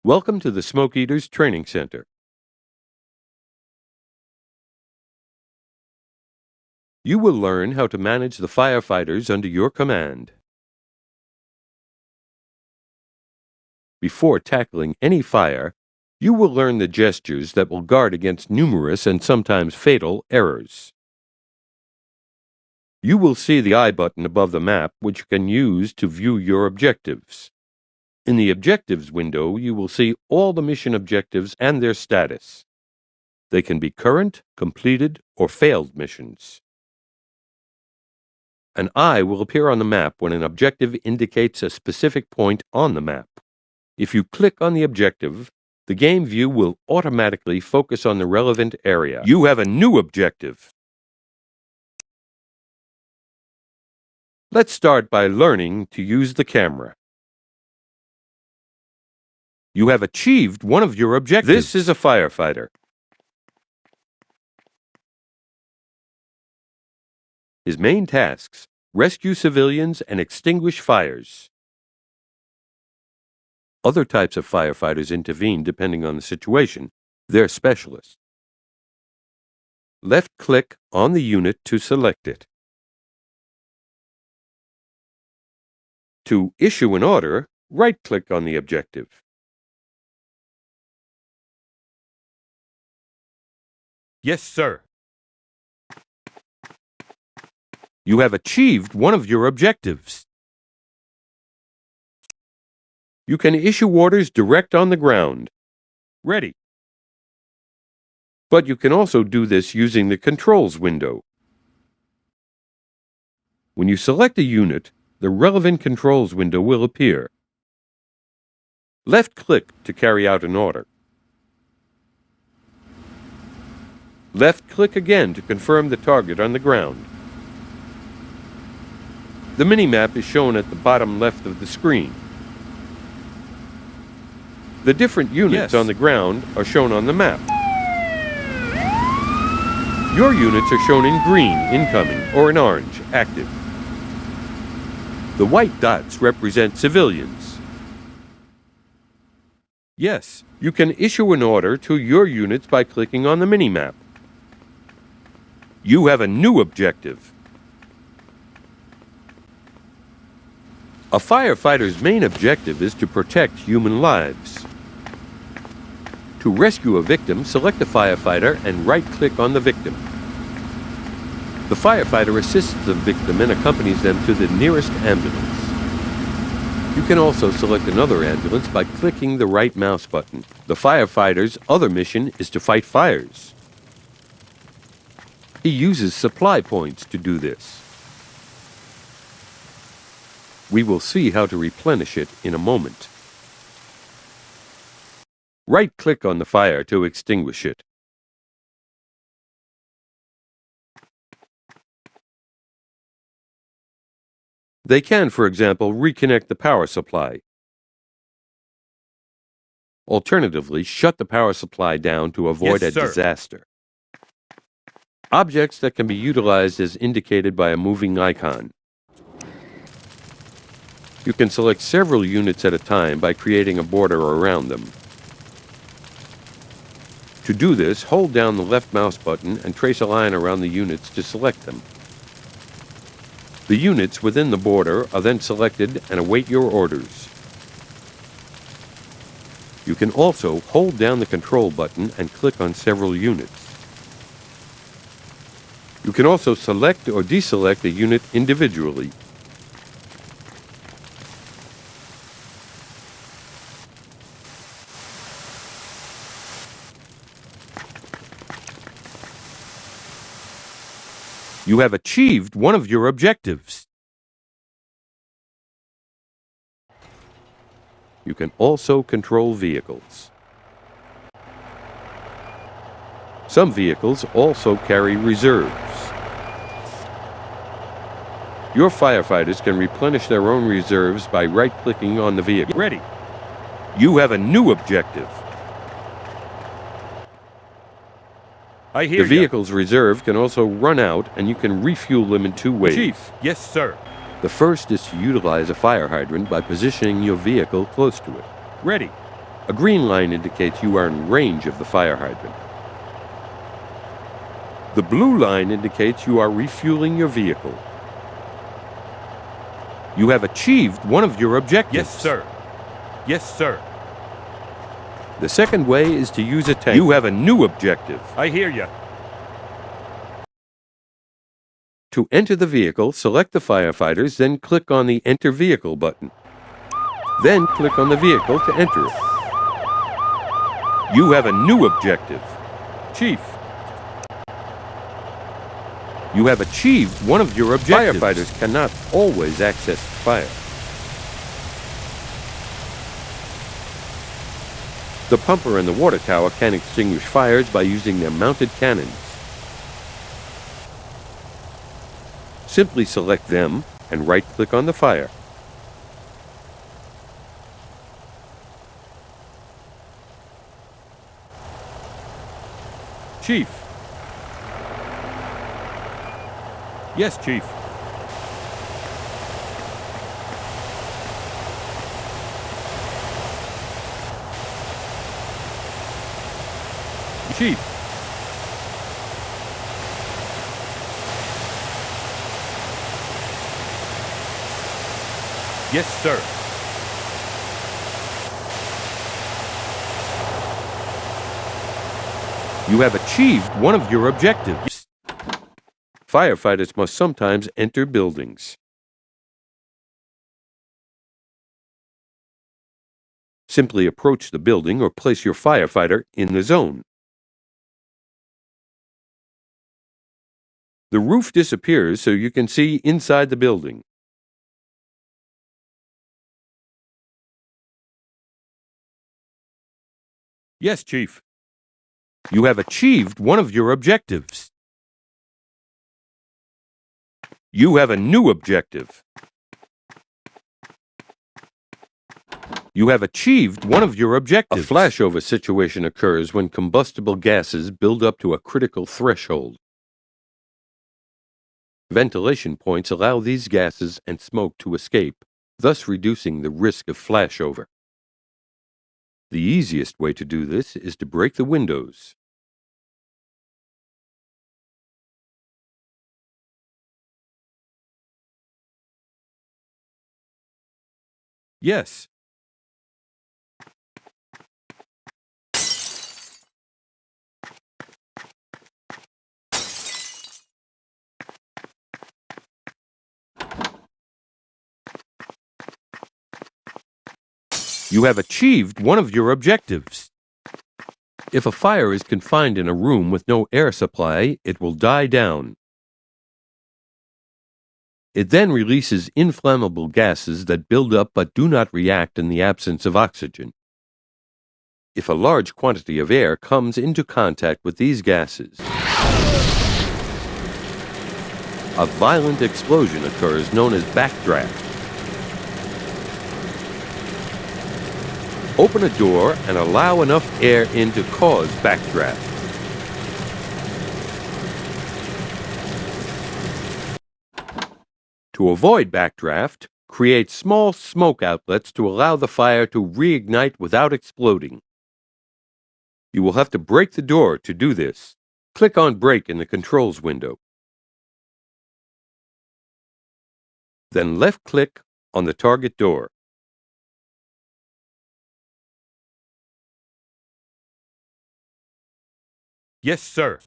Welcome to the Smoke Eaters Training Center. You will learn how to manage the firefighters under your command. Before tackling any fire, you will learn the gestures that will guard against numerous and sometimes fatal errors. You will see the I button above the map, which you can use to view your objectives. In the Objectives window, you will see all the mission objectives and their status. They can be current, completed, or failed missions. An eye will appear on the map when an objective indicates a specific point on the map. If you click on the objective, the game view will automatically focus on the relevant area. You have a new objective. Let's start by learning to use the camera. You have achieved one of your objectives. This is a firefighter. His main tasks: rescue civilians and extinguish fires. Other types of firefighters intervene depending on the situation. They're specialists. Left-click on the unit to select it. To issue an order, right-click on the objective. Yes, sir. You have achieved one of your objectives. You can issue orders direct on the ground. Ready. But you can also do this using the Controls window. When you select a unit, the relevant Controls window will appear. Left-click to carry out an order. Left-click again to confirm the target on the ground. The mini-map is shown at the bottom left of the screen. The different units on the ground are shown on the map. Your units are shown in green, incoming, or in orange, active. The white dots represent civilians. Yes, you can issue an order to your units by clicking on the mini-map. You have a new objective. A firefighter's main objective is to protect human lives. To rescue a victim, select the firefighter and right-click on the victim. The firefighter assists the victim and accompanies them to the nearest ambulance. You can also select another ambulance by clicking the right mouse button. The firefighter's other mission is to fight fires. He uses supply points to do this. We will see how to replenish it in a moment. Right-click on the fire to extinguish it. They can, for example, reconnect the power supply. Alternatively, shut the power supply down to avoid a disaster. Objects that can be utilized as indicated by a moving icon. You can select several units at a time by creating a border around them. To do this, hold down the left mouse button and trace a line around the units to select them. The units within the border are then selected and await your orders. You can also hold down the control button and click on several units. You can also select or deselect a unit individually. You have achieved one of your objectives. You can also control vehicles. Some vehicles also carry reserves. Your firefighters can replenish their own reserves by right-clicking on the vehicle. Ready. You have a new objective. The vehicle's reserve can also run out, and you can refuel them in two ways. Chief, yes, sir. The first is to utilize a fire hydrant by positioning your vehicle close to it. Ready. A green line indicates you are in range of the fire hydrant. The blue line indicates you are refueling your vehicle. You have achieved one of your objectives. Yes, sir. Yes, sir. The second way is to use a tank. You have a new objective. I hear ya. To enter the vehicle, select the firefighters, then click on the Enter Vehicle button. Then click on the vehicle to enter it. You have a new objective. Chief. You have achieved one of your objectives. Firefighters cannot always access the fire. The pumper and the water tower can extinguish fires by using their mounted cannons. Simply select them and right-click on the fire. Chief. Yes, Chief. Chief. Yes, sir. You have achieved one of your objectives. Firefighters must sometimes enter buildings. Simply approach the building or place your firefighter in the zone. The roof disappears so you can see inside the building. Yes, Chief. You have achieved one of your objectives. You have a new objective. You have achieved one of your objectives. A flashover situation occurs when combustible gases build up to a critical threshold. Ventilation points allow these gases and smoke to escape, thus reducing the risk of flashover. The easiest way to do this is to break the windows. Yes. You have achieved one of your objectives. If a fire is confined in a room with no air supply, it will die down. It then releases inflammable gases that build up but do not react in the absence of oxygen. If a large quantity of air comes into contact with these gases, a violent explosion occurs known as backdraft. Open a door and allow enough air in to cause backdraft. To avoid backdraft, create small smoke outlets to allow the fire to reignite without exploding. You will have to break the door to do this. Click on Break in the Controls window. Then left-click on the target door. Yes, sir.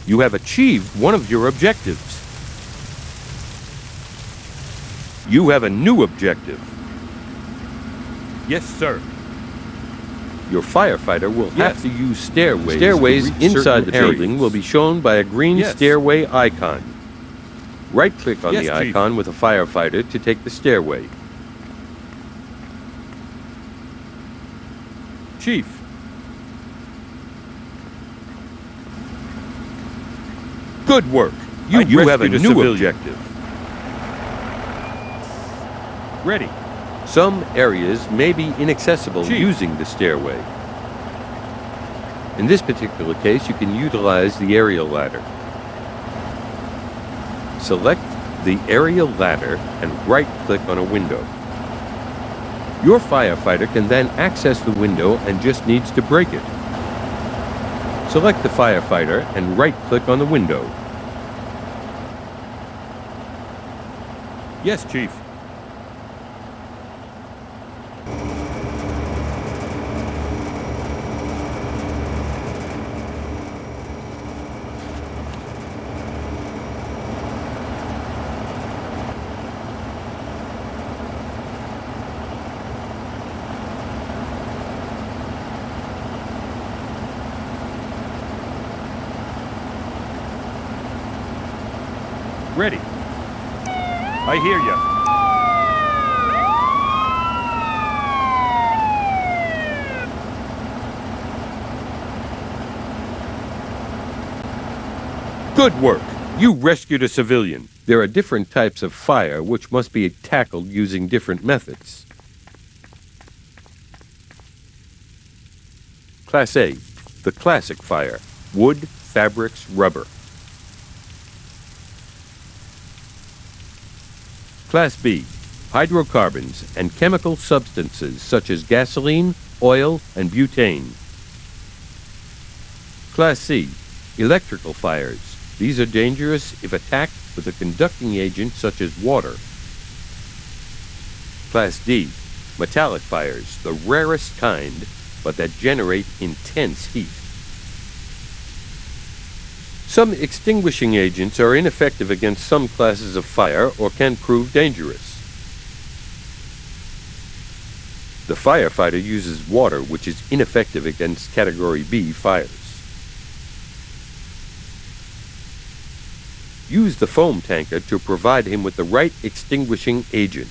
You have achieved one of your objectives. You have a new objective. Yes, sir. Your firefighter will have to use stairways. Stairways inside the building will be shown by a green stairway icon. Right-click on the icon with a firefighter to take the stairway. Chief. Good work. You have a new objective. Ready. Some areas may be inaccessible using the stairway. In this particular case, you can utilize the aerial ladder. Select the aerial ladder and right-click on a window. Your firefighter can then access the window and just needs to break it. Select the firefighter and right-click on the window. Yes, Chief. Ready. I hear ya. Good work! You rescued a civilian. There are different types of fire which must be tackled using different methods. Class A, the classic fire. Wood, fabrics, rubber. Class B, hydrocarbons and chemical substances such as gasoline, oil, and butane. Class C, electrical fires. These are dangerous if attacked with a conducting agent such as water. Class D, metallic fires, the rarest kind, but that generate intense heat. Some extinguishing agents are ineffective against some classes of fire or can prove dangerous. The firefighter uses water, which is ineffective against Category B fires. Use the foam tanker to provide him with the right extinguishing agent.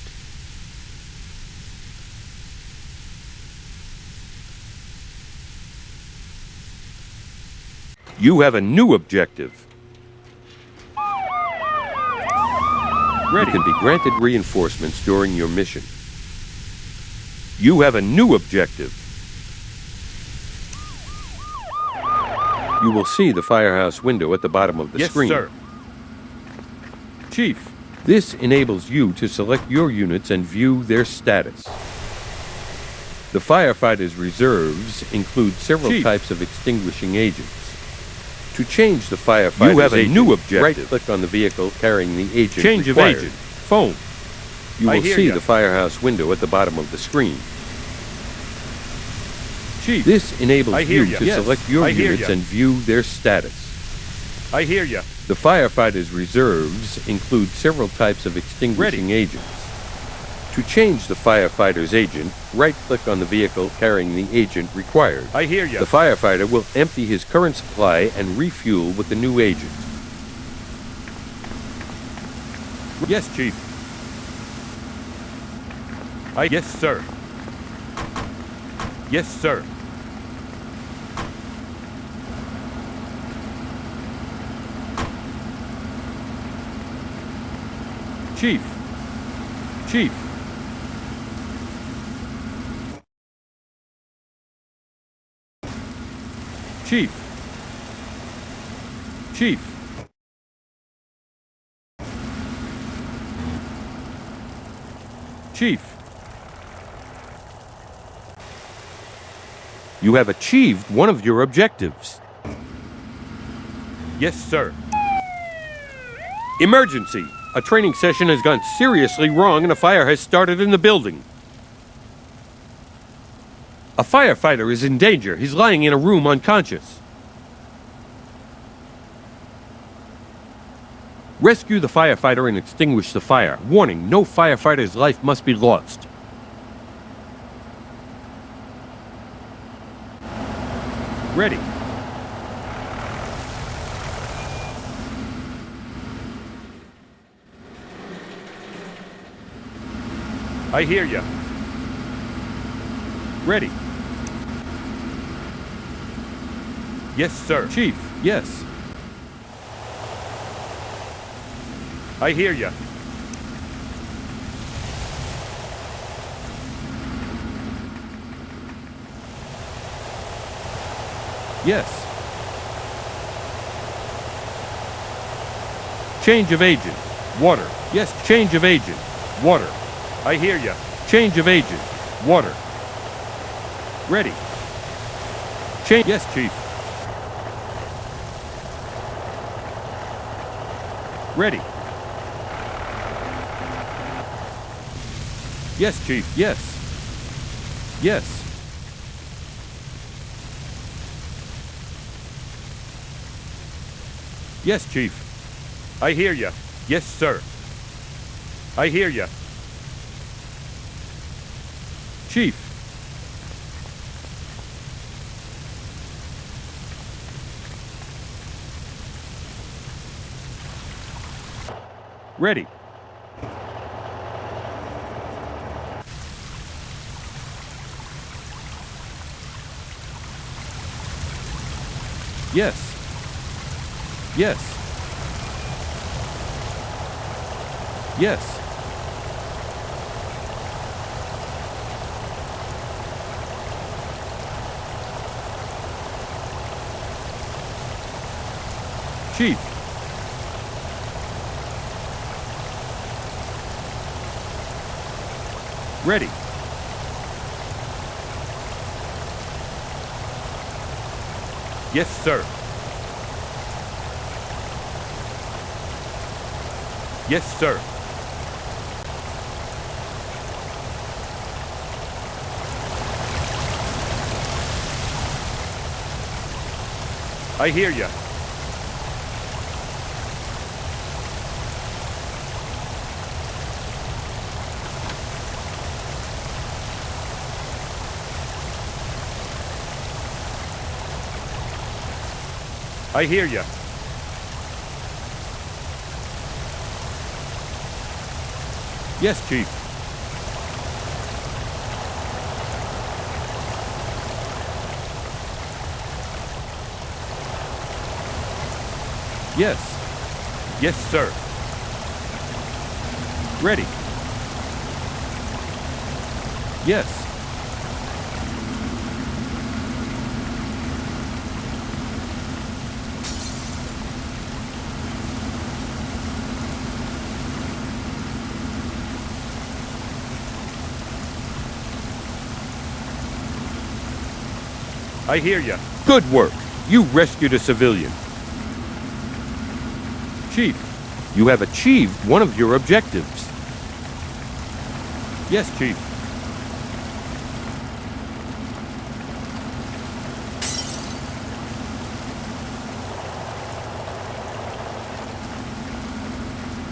You have a new objective. Ready. You can be granted reinforcements during your mission. You have a new objective. You will see the firehouse window at the bottom of the screen. Yes, sir. Chief. This enables you to select your units and view their status. The firefighter's reserves include several Chief. types of extinguishing agents. To change the firefighter's You have a agent, new objective. right-click on the vehicle carrying the agent Change required. of agent. Foam. You I will hear see ya. the firehouse window at the bottom of the screen. Chief. This enables I hear you ya. to Yes, select your I hear units ya. and view their status. I hear ya. The firefighter's reserves include several types of extinguishing agents. To change the firefighter's agent, right-click on the vehicle carrying the agent required. I hear ya. The firefighter will empty his current supply and refuel with the new agent. Yes, Chief. Yes, sir. Yes, sir. Chief. Chief. Chief. Chief. Chief. You have achieved one of your objectives. Yes, sir. Emergency! A training session has gone seriously wrong and a fire has started in the building. A firefighter is in danger. He's lying in a room unconscious. Rescue the firefighter and extinguish the fire. Warning, no firefighter's life must be lost. Ready. I hear ya. Ready. Yes, sir. Chief, yes. I hear ya. Yes. Change of agent. Water. Yes, change of agent. Water. I hear ya. Change of agent. Water. Ready. Change. Yes, Chief. Ready. Yes, Chief. Yes. Yes. Yes, Chief. I hear ya. Yes, sir. I hear ya. Chief. Ready. Yes. Yes. Yes. Chief. Ready. Yes, sir. Yes, sir. I hear ya. I hear ya. Yes, Chief. Yes. Yes, sir. Ready. Yes. I hear ya. Good work. You rescued a civilian. Chief, you have achieved one of your objectives. Yes, Chief.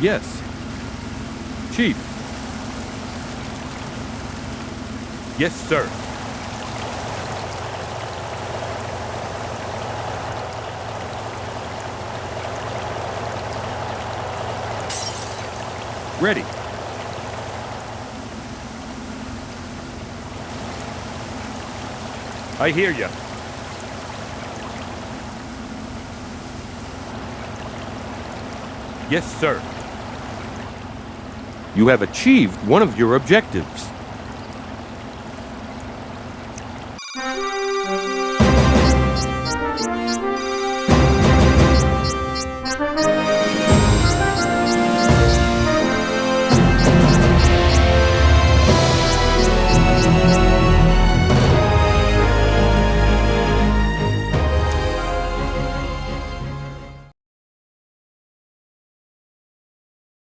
Yes. Chief. Yes, sir. Ready. I hear ya. Yes, sir. You have achieved one of your objectives.